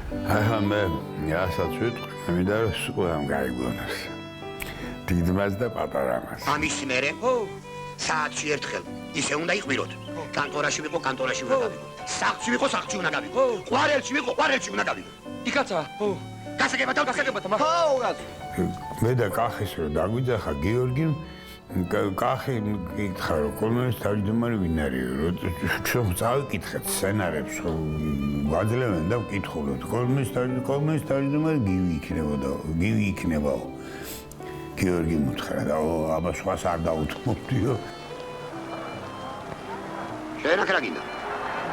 ახლა მე რასაც ვიტყვი, მინდა რომ სულ გაიგონოს. დიდმას და პატარამას. ამის მერე? საათში ერთხელ ისე უნდა იყვიროთ. კანტორაში ვიყო, კანტორაში უნდა გავიყო. სახლში ვიყო, სახლში უნდა გავიყო. ყვარელში ვიყო, ყვარელში უნდა გავიყო. იქაცა? გასაგებად, მე და კახის რომ დაგვიძახა გიორგიმ კახი კითხა რომ კოლმენის თავმჯდომარე ვინ არის? რომ წავიკითხეთ სცენარებს, გვაძლევენ და ვკითხულობთ. კოლმენის თავმჯდომარე გივი იქნებაო. გიორგი მუთხრა და აბა სხვას არ დაუთმობდიო. შენ აქ რა გინდა?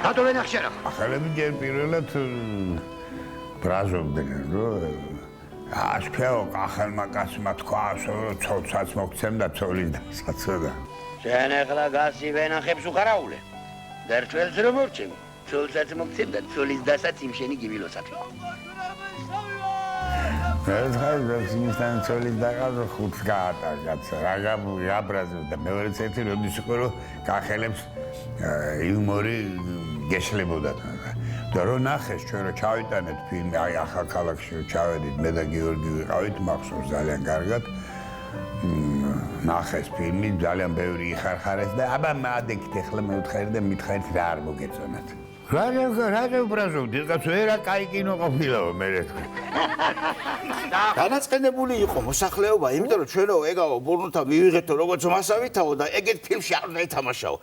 რატო ვენახში არა? ახალები ჯერ პირველად ბრაზობდნენ რომ აშქეო კახელმა კაცმა თქვა რომ ცოლსაც მოგცემდა ცოლის დასაცოდა. შენ ახლა გასი ვენახებს უხარაულე. დერჩველს რომ მორჩემ. ცოლსაც მოგცემდა ცოლის დასაც იმ შენი გივილოსად. ეს ხაიზებსინისთან ცოლის დაღაზო ხუთს გაატარგაც რა ბრაზობდა მეორეც ერთი როდის იყო რომ კახელებს იუმორი გეშლებოდათ და რომ ნახეს ჩვენ რომ ჩავიტანეთ ფილმი აი ახალ ქალაქში რომ ჩავედით მე და გიორგი ვიყავით მახსოვს ძალიან კარგად ნახეს ფილმი ძალიან ბევრი იხარხარეს და აბა მადექით ახლა მეუთხარი და მითხარით რა არ მოგეწონათ რა ბრაზობდი რაღაც ვერა კაი კინო ყოფილაო მე თქვი განაწყენებული იყო მოსახლეობა, იმიტომ რომ ჩვენო ეგაო ბურნუთა მივიღეთო როგორც მასავითაო და ეგეთ ფილმში არ უნდა ეთამაშაო.